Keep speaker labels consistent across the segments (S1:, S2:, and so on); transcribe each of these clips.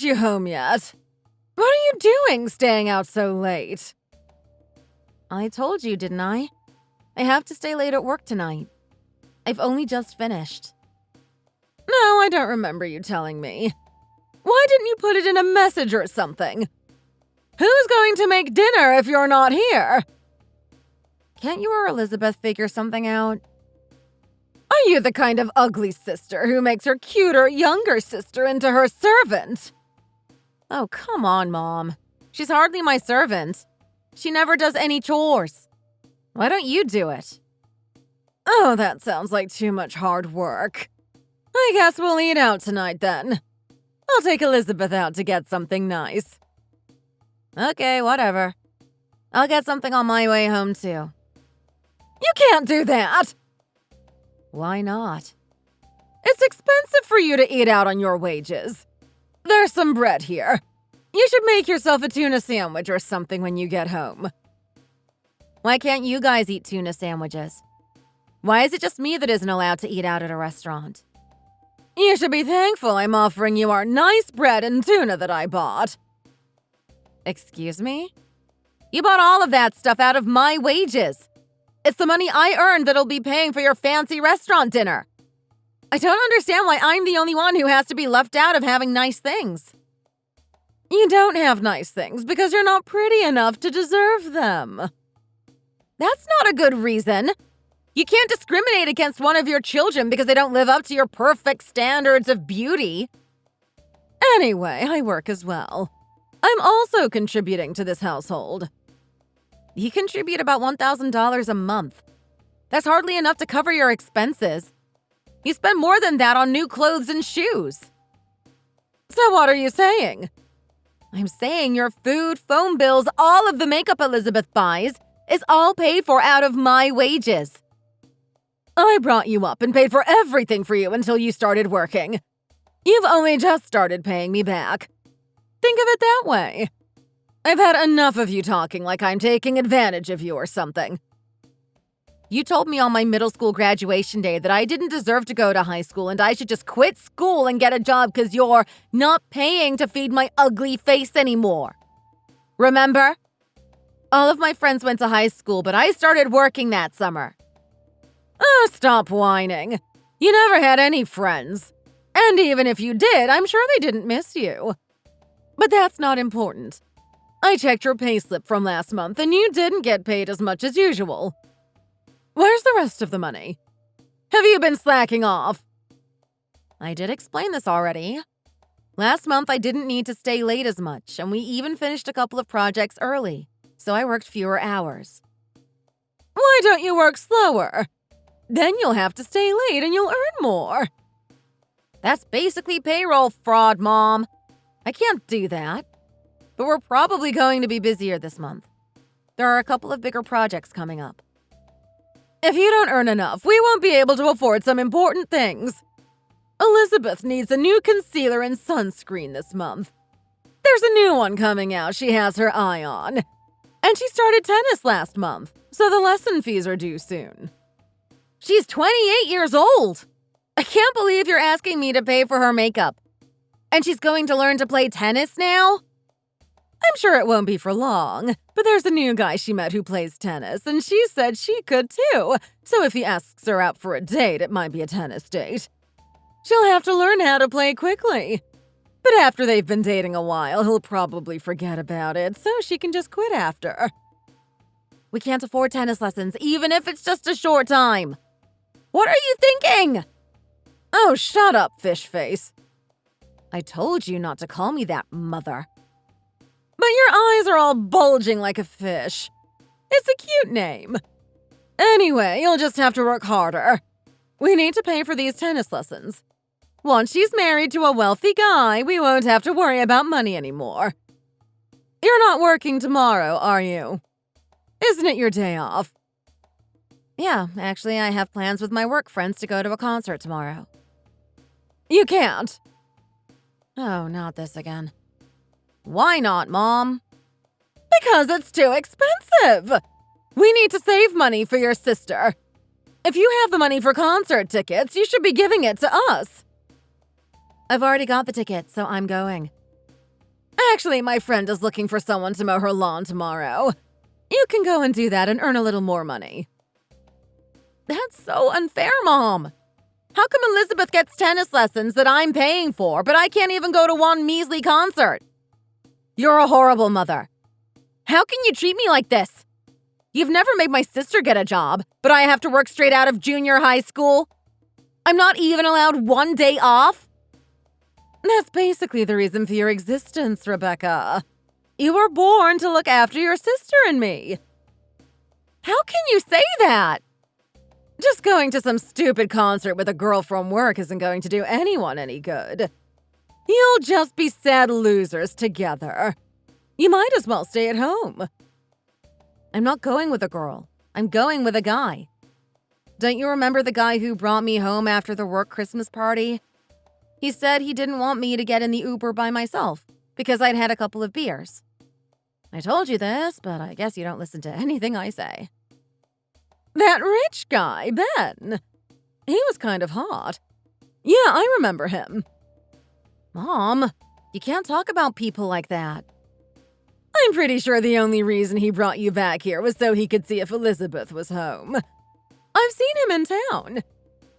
S1: you home yet? What are you doing staying out so late?
S2: I told you, didn't I? I have to stay late at work tonight. I've only just finished.
S1: No, I don't remember you telling me. Why didn't you put it in a message or something? Who's going to make dinner if you're not here?
S2: Can't you or Elizabeth figure something out?
S1: Are you the kind of ugly sister who makes her cuter younger sister into her servant?
S2: Oh, come on, Mom. She's hardly my servant. She never does any chores. Why don't you do it?
S1: Oh, that sounds like too much hard work. I guess we'll eat out tonight then. I'll take Elizabeth out to get something nice.
S2: Okay, whatever. I'll get something on my way home too.
S1: You can't do that!
S2: Why not?
S1: It's expensive for you to eat out on your wages. There's some bread here. You should make yourself a tuna sandwich or something when you get home.
S2: Why can't you guys eat tuna sandwiches? Why is it just me that isn't allowed to eat out at a restaurant?
S1: You should be thankful I'm offering you our nice bread and tuna that I bought.
S2: Excuse me? You bought all of that stuff out of my wages. It's the money I earned that'll be paying for your fancy restaurant dinner. I don't understand why I'm the only one who has to be left out of having nice things.
S1: You don't have nice things because you're not pretty enough to deserve them.
S2: That's not a good reason. You can't discriminate against one of your children because they don't live up to your perfect standards of beauty.
S1: Anyway, I work as well. I'm also contributing to this household.
S2: You contribute about $1,000 a month. That's hardly enough to cover your expenses. You spend more than that on new clothes and shoes.
S1: So what are you saying?
S2: I'm saying your food, phone bills, all of the makeup Elizabeth buys is all paid for out of my wages.
S1: I brought you up and paid for everything for you until you started working. You've only just started paying me back. Think of it that way. I've had enough of you talking like I'm taking advantage of you or something.
S2: You told me on my middle school graduation day that I didn't deserve to go to high school and I should just quit school and get a job because you're not paying to feed my ugly face anymore. Remember? All of my friends went to high school, but I started working that summer.
S1: Oh, stop whining. You never had any friends. And even if you did, I'm sure they didn't miss you. But that's not important. I checked your payslip from last month and you didn't get paid as much as usual. Where's the rest of the money? Have you been slacking off?
S2: I did explain this already. Last month I didn't need to stay late as much, and we even finished a couple of projects early, so I worked fewer hours.
S1: Why don't you work slower? Then you'll have to stay late and you'll earn more.
S2: That's basically payroll fraud, Mom. I can't do that. But we're probably going to be busier this month. There are a couple of bigger projects coming up.
S1: If you don't earn enough, we won't be able to afford some important things. Elizabeth needs a new concealer and sunscreen this month. There's a new one coming out she has her eye on. And she started tennis last month, so the lesson fees are due soon.
S2: She's 28 years old. I can't believe you're asking me to pay for her makeup. And she's going to learn to play tennis now?
S1: I'm sure it won't be for long, but there's a new guy she met who plays tennis, and she said she could too, so if he asks her out for a date, it might be a tennis date. She'll have to learn how to play quickly. But after they've been dating a while, he'll probably forget about it, so she can just quit after.
S2: We can't afford tennis lessons, even if it's just a short time. What are you thinking?
S1: Oh, shut up, fish face.
S2: I told you not to call me that, Mother.
S1: But your eyes are all bulging like a fish. It's a cute name. Anyway, you'll just have to work harder. We need to pay for these tennis lessons. Once she's married to a wealthy guy, we won't have to worry about money anymore. You're not working tomorrow, are you? Isn't it your day off?
S2: Yeah, actually, I have plans with my work friends to go to a concert tomorrow.
S1: You can't.
S2: Oh, not this again. Why not, Mom?
S1: Because it's too expensive. We need to save money for your sister. If you have the money for concert tickets, you should be giving it to us.
S2: I've already got the ticket, so I'm going.
S1: Actually, my friend is looking for someone to mow her lawn tomorrow. You can go and do that and earn a little more money.
S2: That's so unfair, Mom. How come Elizabeth gets tennis lessons that I'm paying for, but I can't even go to one measly concert? You're a horrible mother. How can you treat me like this? You've never made my sister get a job, but I have to work straight out of junior high school. I'm not even allowed one day off.
S1: That's basically the reason for your existence, Rebecca. You were born to look after your sister and me.
S2: How can you say that?
S1: Just going to some stupid concert with a girl from work isn't going to do anyone any good. You'll just be sad losers together. You might as well stay at home.
S2: I'm not going with a girl. I'm going with a guy. Don't you remember the guy who brought me home after the work Christmas party? He said he didn't want me to get in the Uber by myself because I'd had a couple of beers. I told you this, but I guess you don't listen to anything I say.
S1: That rich guy, Ben. He was kind of hot. Yeah, I remember him.
S2: Mom, you can't talk about people like that.
S1: I'm pretty sure the only reason he brought you back here was so he could see if Elizabeth was home. I've seen him in town.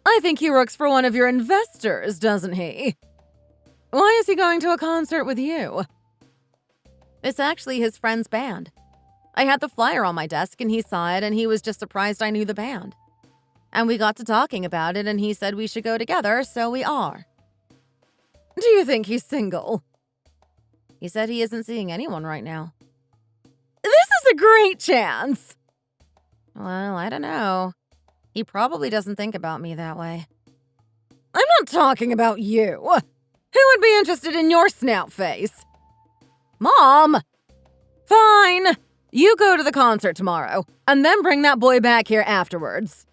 S1: I think he works for one of your investors, doesn't he? Why is he going to a concert with you?
S2: It's actually his friend's band. I had the flyer on my desk and he saw it and he was just surprised I knew the band. And we got to talking about it and he said we should go together, so we are.
S1: Do you think he's single?
S2: He said he isn't seeing anyone right now.
S1: This is a great chance!
S2: Well, I don't know. He probably doesn't think about me that way.
S1: I'm not talking about you. Who would be interested in your snout face?
S2: Mom!
S1: Fine. You go to the concert tomorrow, and then bring that boy back here afterwards.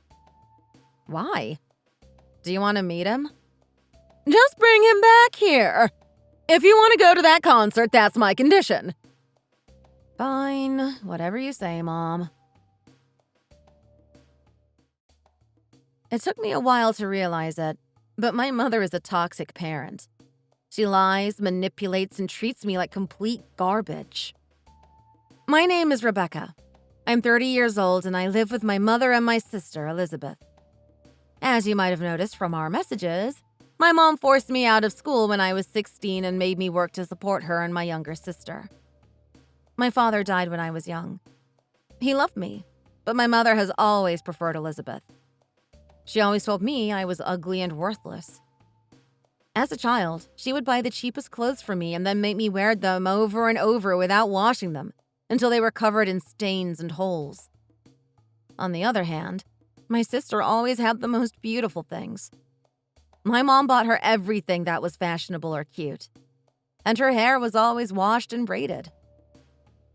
S2: Why? Do you want to meet him?
S1: Just bring him back here. If you want to go to that concert, that's my condition.
S2: Fine. Whatever you say, Mom. It took me a while to realize it, but my mother is a toxic parent. She lies, manipulates, and treats me like complete garbage. My name is Rebecca. I'm 30 years old and I live with my mother and my sister, Elizabeth. As you might have noticed from our messages, my mom forced me out of school when I was 16 and made me work to support her and my younger sister. My father died when I was young. He loved me, but my mother has always preferred Elizabeth. She always told me I was ugly and worthless. As a child, she would buy the cheapest clothes for me and then make me wear them over and over without washing them until they were covered in stains and holes. On the other hand, my sister always had the most beautiful things. My mom bought her everything that was fashionable or cute, and her hair was always washed and braided.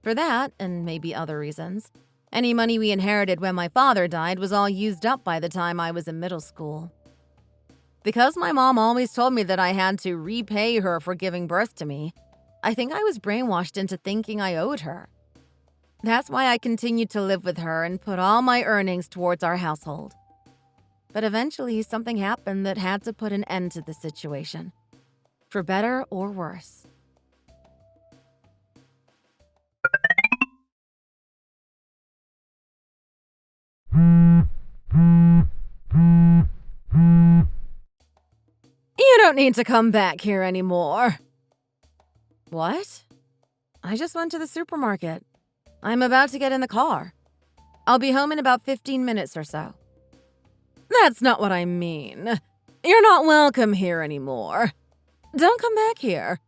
S2: For that, and maybe other reasons, any money we inherited when my father died was all used up by the time I was in middle school. Because my mom always told me that I had to repay her for giving birth to me, I think I was brainwashed into thinking I owed her. That's why I continued to live with her and put all my earnings towards our household. But eventually, something happened that had to put an end to the situation, for better or worse.
S1: You don't need to come back here anymore.
S2: What? I just went to the supermarket. I'm about to get in the car. I'll be home in about 15 minutes or so.
S1: That's not what I mean. You're not welcome here anymore. Don't come back here.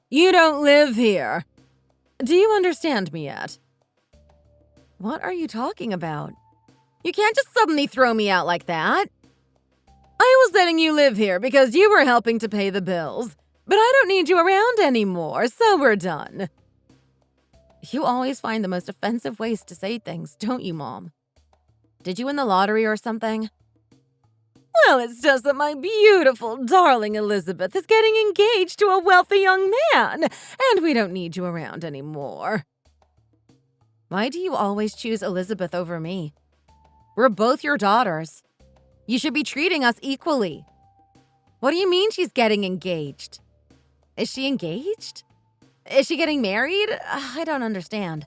S1: You don't live here. Do you understand me yet?
S2: What are you talking about? You can't just suddenly throw me out like that.
S1: I was letting you live here because you were helping to pay the bills, but I don't need you around anymore, so we're done.
S2: You always find the most offensive ways to say things, don't you, Mom? Did you win the lottery or something?
S1: Well, it's just that my beautiful, darling Elizabeth is getting engaged to a wealthy young man, and we don't need you around anymore.
S2: Why do you always choose Elizabeth over me? We're both your daughters. You should be treating us equally. What do you mean she's getting engaged? Is she engaged? Is she getting married? I don't understand.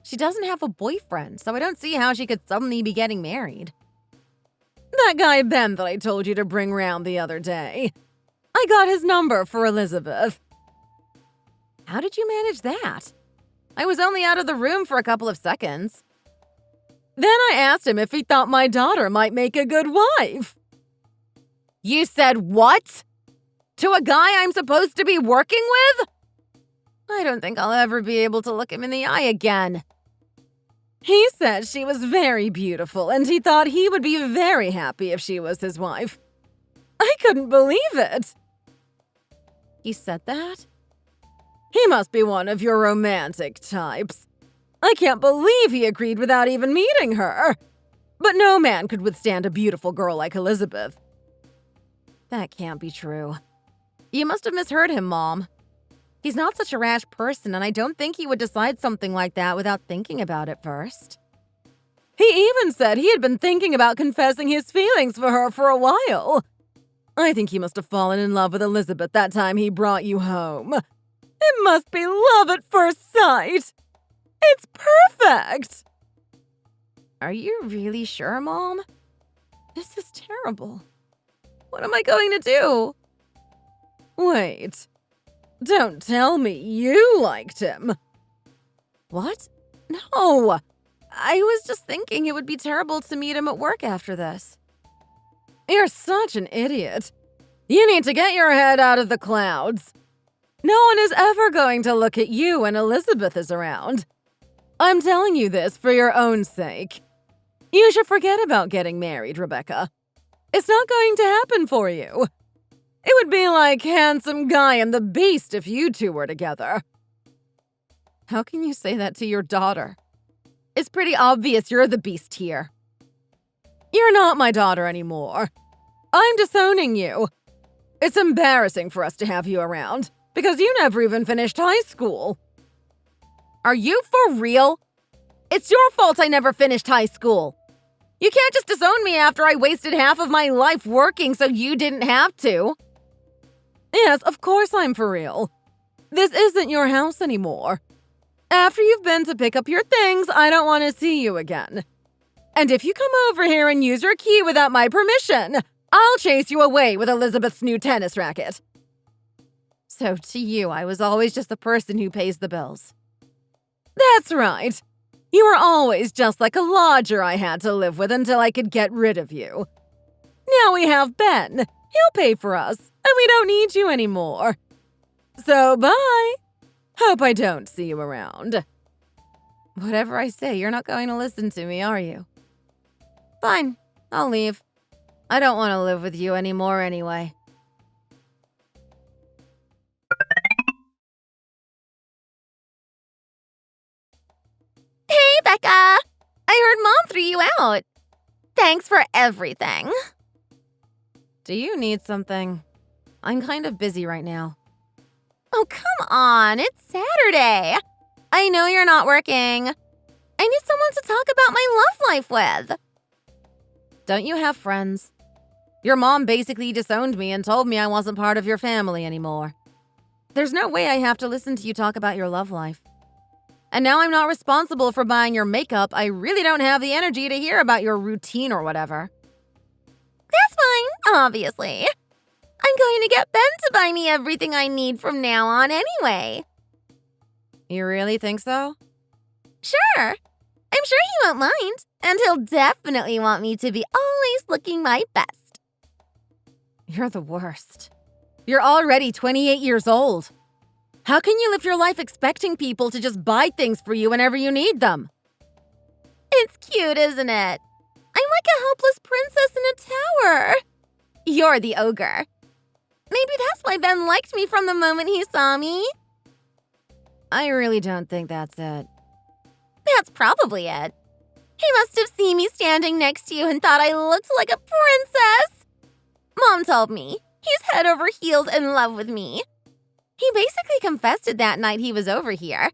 S2: She doesn't have a boyfriend, so I don't see how she could suddenly be getting married.
S1: That guy Ben that I told you to bring round the other day. I got his number for Elizabeth.
S2: How did you manage that? I was only out of the room for a couple of seconds.
S1: Then I asked him if he thought my daughter might make a good wife.
S2: You said what? To a guy I'm supposed to be working with? I don't think I'll ever be able to look him in the eye again.
S1: He said she was very beautiful and he thought he would be very happy if she was his wife. I couldn't believe it.
S2: He said that?
S1: He must be one of your romantic types. I can't believe he agreed without even meeting her. But no man could withstand a beautiful girl like Elizabeth.
S2: That can't be true. You must have misheard him, Mom. He's not such a rash person, and I don't think he would decide something like that without thinking about it first.
S1: He even said he had been thinking about confessing his feelings for her for a while. I think he must have fallen in love with Elizabeth that time he brought you home. It must be love at first sight. It's perfect.
S2: Are you really sure, Mom? This is terrible. What am I going to do?
S1: Wait. Don't tell me you liked him.
S2: What? No. I was just thinking it would be terrible to meet him at work after this.
S1: You're such an idiot. You need to get your head out of the clouds. No one is ever going to look at you when Elizabeth is around. I'm telling you this for your own sake. You should forget about getting married, Rebecca. It's not going to happen for you. It would be like Handsome Guy and the Beast if you two were together.
S2: How can you say that to your daughter? It's pretty obvious you're the beast here.
S1: You're not my daughter anymore. I'm disowning you. It's embarrassing for us to have you around, because you never even finished high school.
S2: Are you for real? It's your fault I never finished high school. You can't just disown me after I wasted half of my life working so you didn't have to.
S1: Yes, of course I'm for real. This isn't your house anymore. After you've been to pick up your things, I don't want to see you again. And if you come over here and use your key without my permission, I'll chase you away with Elizabeth's new tennis racket.
S2: So to you, I was always just the person who pays the bills.
S1: That's right. You were always just like a lodger I had to live with until I could get rid of you. Now we have Ben. He'll pay for us, and we don't need you anymore. So bye. Hope I don't see you around.
S2: Whatever I say, you're not going to listen to me, are you? Fine, I'll leave. I don't want to live with you anymore anyway. Hey, Becca! I heard Mom threw you out. Thanks for everything.
S1: Do you need something? I'm kind of busy right now.
S2: Oh, come on. It's Saturday. I know you're not working. I need someone to talk about my love life with.
S1: Don't you have friends? Your mom basically disowned me and told me I wasn't part of your family anymore. There's no way I have to listen to you talk about your love life. And now I'm not responsible for buying your makeup. I really don't have the energy to hear about your routine or whatever.
S2: That's fine, obviously. I'm going to get Ben to buy me everything I need from now on anyway.
S1: You really think so?
S2: Sure. I'm sure he won't mind. And he'll definitely want me to be always looking my best.
S1: You're the worst. You're already 28 years old. How can you live your life expecting people to just buy things for you whenever you need them?
S2: It's cute, isn't it? I'm like a helpless princess in a tower. You're the ogre. Maybe that's why Ben liked me from the moment he saw me.
S1: I really don't think that's it.
S2: That's probably it. He must have seen me standing next to you and thought I looked like a princess. Mom told me he's head over heels in love with me. He basically confessed it that night he was over here.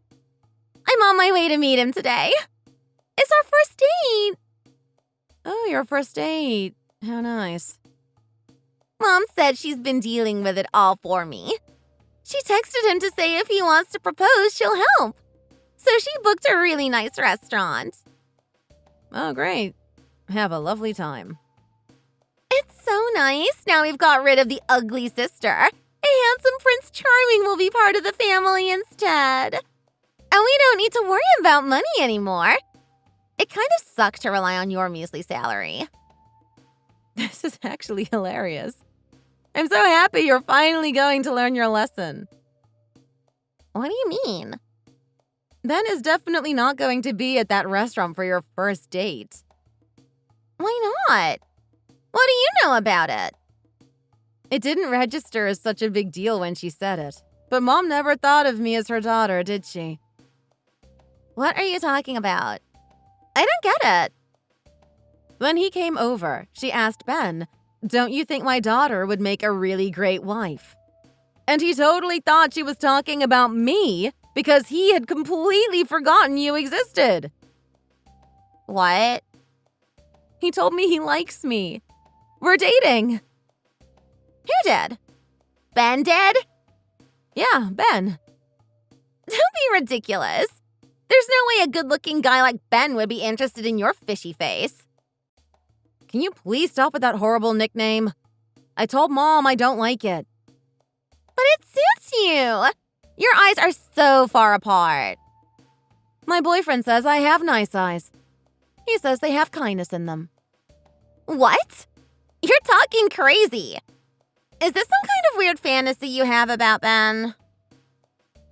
S2: I'm on my way to meet him today. It's our first date.
S1: Oh, your first date. How nice.
S2: Mom said she's been dealing with it all for me. She texted him to say if he wants to propose, she'll help. So she booked a really nice restaurant.
S1: Oh, great. Have a lovely time.
S2: It's so nice. Now we've got rid of the ugly sister. A handsome Prince Charming will be part of the family instead. And we don't need to worry about money anymore. It kind of sucks to rely on your measly salary.
S1: This is actually hilarious. I'm so happy you're finally going to learn your lesson.
S2: What do you mean?
S1: Ben is definitely not going to be at that restaurant for your first date.
S2: Why not? What do you know about it?
S1: It didn't register as such a big deal when she said it. But Mom never thought of me as her daughter, did she?
S2: What are you talking about? I don't get it.
S1: When he came over, she asked Ben, "Don't you think my daughter would make a really great wife?" And he totally thought she was talking about me because he had completely forgotten you existed.
S2: What?
S1: He told me he likes me. We're dating.
S2: Who did? Ben did?
S1: Yeah, Ben.
S2: Don't be ridiculous. There's no way a good-looking guy like Ben would be interested in your fishy face.
S1: Can you please stop with that horrible nickname? I told Mom I don't like it.
S2: But it suits you. Your eyes are so far apart.
S1: My boyfriend says I have nice eyes. He says they have kindness in them.
S2: What? You're talking crazy. Is this some kind of weird fantasy you have about Ben?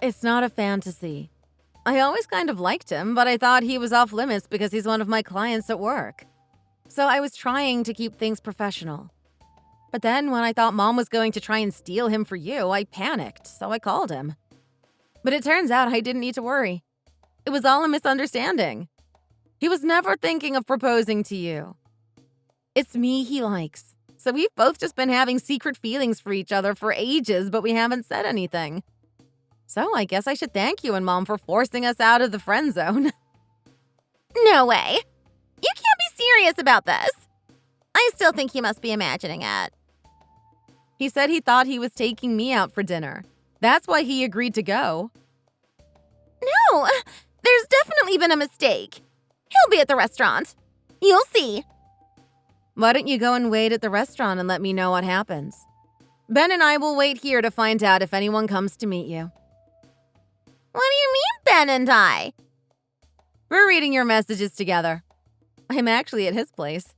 S1: It's not a fantasy. I always kind of liked him, but I thought he was off limits because he's one of my clients at work. So I was trying to keep things professional. But then when I thought Mom was going to try and steal him for you, I panicked, so I called him. But it turns out I didn't need to worry. It was all a misunderstanding. He was never thinking of proposing to you. It's me he likes. So we've both just been having secret feelings for each other for ages, but we haven't said anything. So I guess I should thank you and Mom for forcing us out of the friend zone.
S2: No way. You can't be serious about this. I still think he must be imagining it.
S1: He said he thought he was taking me out for dinner. That's why he agreed to go.
S2: No, there's definitely been a mistake. He'll be at the restaurant. You'll see.
S1: Why don't you go and wait at the restaurant and let me know what happens? Ben and I will wait here to find out if anyone comes to meet you.
S2: What do you mean, Ben and I?
S1: We're reading your messages together. I'm actually at his place.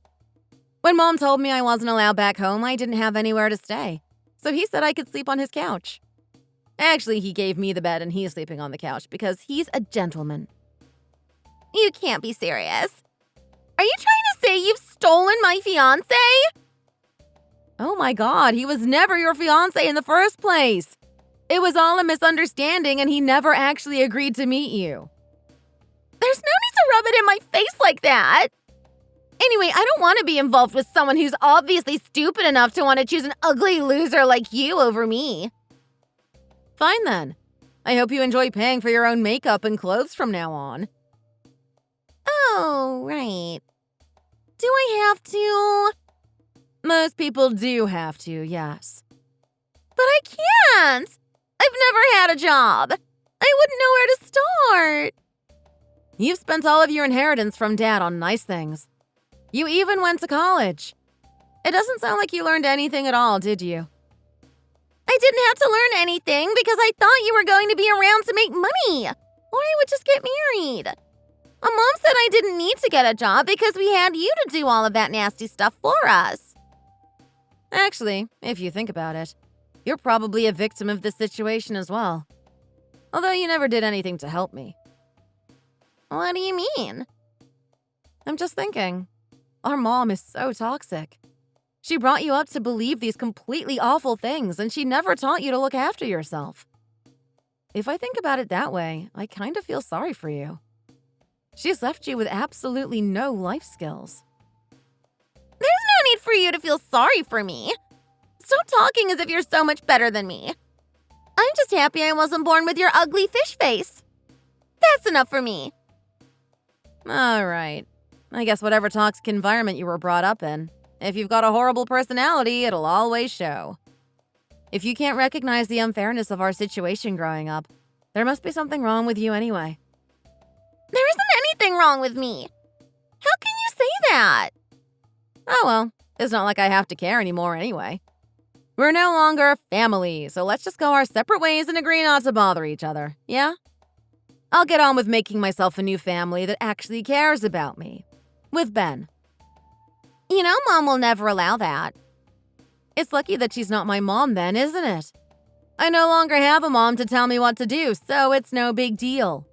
S1: When Mom told me I wasn't allowed back home, I didn't have anywhere to stay. So he said I could sleep on his couch. Actually, he gave me the bed and he's sleeping on the couch because he's a gentleman.
S2: You can't be serious. Are you trying to say you've stolen my fiancé?
S1: Oh my God, he was never your fiancé in the first place. It was all a misunderstanding and he never actually agreed to meet you.
S2: There's no need to rub it in my face like that. Anyway, I don't want to be involved with someone who's obviously stupid enough to want to choose an ugly loser like you over me.
S1: Fine then. I hope you enjoy paying for your own makeup and clothes from now on.
S2: Oh, right. Do I have to?
S1: Most people do have to, yes.
S2: But I can't. I've never had a job. I wouldn't know where to start.
S1: You've spent all of your inheritance from Dad on nice things. You even went to college. It doesn't sound like you learned anything at all, did you?
S2: I didn't have to learn anything because I thought you were going to be around to make money. Or I would just get married. My mom said I didn't need to get a job because we had you to do all of that nasty stuff for us.
S1: Actually, if you think about it, you're probably a victim of this situation as well. Although you never did anything to help me.
S2: What do you mean?
S1: I'm just thinking. Our mom is so toxic. She brought you up to believe these completely awful things, and she never taught you to look after yourself. If I think about it that way, I kind of feel sorry for you. She's left you with absolutely no life skills.
S2: There's no need for you to feel sorry for me. Stop talking as if you're so much better than me. I'm just happy I wasn't born with your ugly fish face. That's enough for me.
S1: All right. I guess whatever toxic environment you were brought up in, if you've got a horrible personality, it'll always show.
S2: If you can't recognize the unfairness of our situation growing up, there must be something wrong with you anyway.
S3: There isn't anything wrong with me. How can you say that?
S2: Oh well, it's not like I have to care anymore anyway. We're no longer family, so let's just go our separate ways and agree not to bother each other, yeah? I'll get on with making myself a new family that actually cares about me. With Ben.
S3: You know Mom will never allow that.
S2: It's lucky that she's not my mom then, isn't it? I no longer have a mom to tell me what to do, so it's no big deal.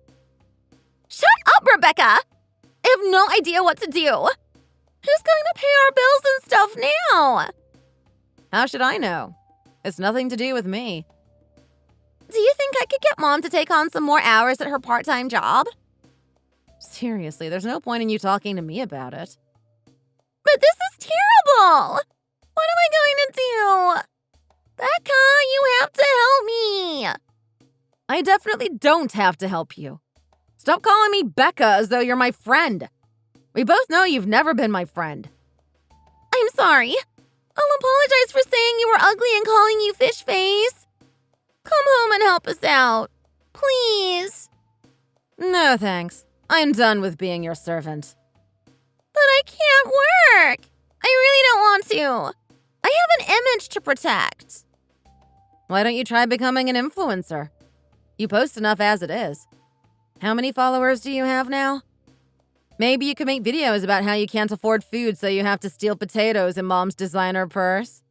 S3: Shut up, Rebecca! I have no idea what to do. Who's going to pay our bills and stuff now?
S2: How should I know? It's nothing to do with me.
S3: Do you think I could get Mom to take on some more hours at her part-time job?
S2: Seriously, there's no point in you talking to me about it.
S3: But this is terrible! What am I going to do? Becca, you have to help me!
S2: I definitely don't have to help you. Stop calling me Becca as though you're my friend. We both know you've never been my friend.
S3: I'm sorry. I'll apologize for saying you were ugly and calling you fish face. Come home and help us out. Please.
S2: No, thanks. I'm done with being your servant.
S3: But I can't work. I really don't want to. I have an image to protect.
S2: Why don't you try becoming an influencer? You post enough as it is. How many followers do you have now? Maybe you could make videos about how you can't afford food so you have to steal potatoes in Mom's designer purse.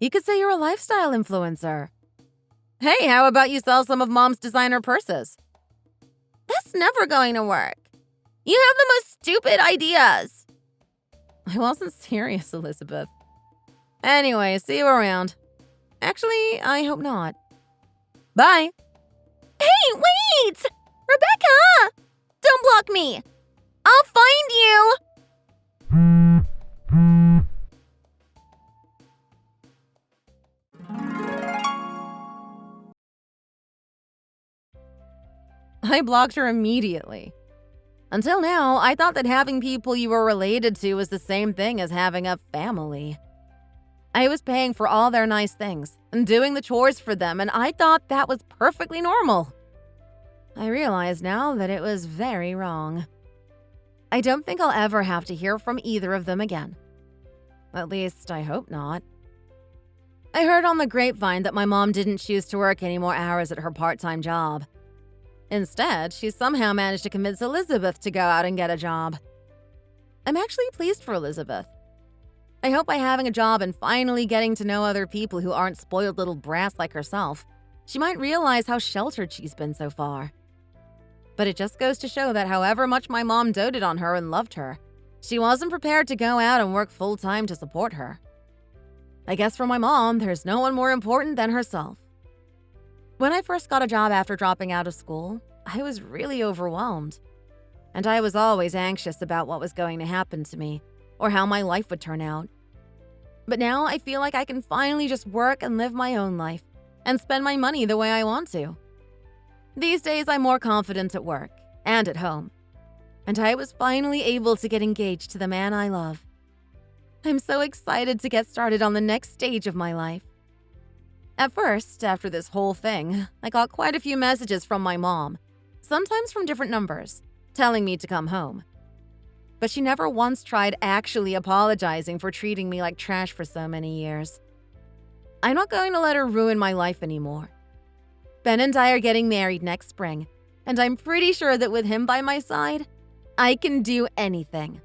S2: You could say you're a lifestyle influencer. Hey, how about you sell some of Mom's designer purses?
S3: That's never going to work. You have the most stupid ideas.
S2: I wasn't serious, Elizabeth. Anyway, see you around. Actually, I hope not. Bye.
S3: Hey, wait! Rebecca! Don't block me. I'll find you.
S2: I blocked her immediately. Until now, I thought that having people you were related to was the same thing as having a family. I was paying for all their nice things and doing the chores for them, and I thought that was perfectly normal. I realize now that it was very wrong. I don't think I'll ever have to hear from either of them again. At least, I hope not. I heard on the grapevine that my mom didn't choose to work any more hours at her part-time job. Instead, she somehow managed to convince Elizabeth to go out and get a job. I'm actually pleased for Elizabeth. I hope by having a job and finally getting to know other people who aren't spoiled little brats like herself, she might realize how sheltered she's been so far. But it just goes to show that however much my mom doted on her and loved her, she wasn't prepared to go out and work full-time to support her. I guess for my mom, there's no one more important than herself. When I first got a job after dropping out of school, I was really overwhelmed. And I was always anxious about what was going to happen to me or how my life would turn out. But now I feel like I can finally just work and live my own life and spend my money the way I want to. These days, I'm more confident at work and at home. And I was finally able to get engaged to the man I love. I'm so excited to get started on the next stage of my life. At first, after this whole thing, I got quite a few messages from my mom, sometimes from different numbers, telling me to come home. But she never once tried actually apologizing for treating me like trash for so many years. I'm not going to let her ruin my life anymore. Ben and I are getting married next spring, and I'm pretty sure that with him by my side, I can do anything.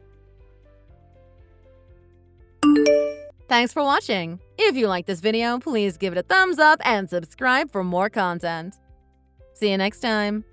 S2: Thanks for watching. If you liked this video, please give it a thumbs up and subscribe for more content. See you next time.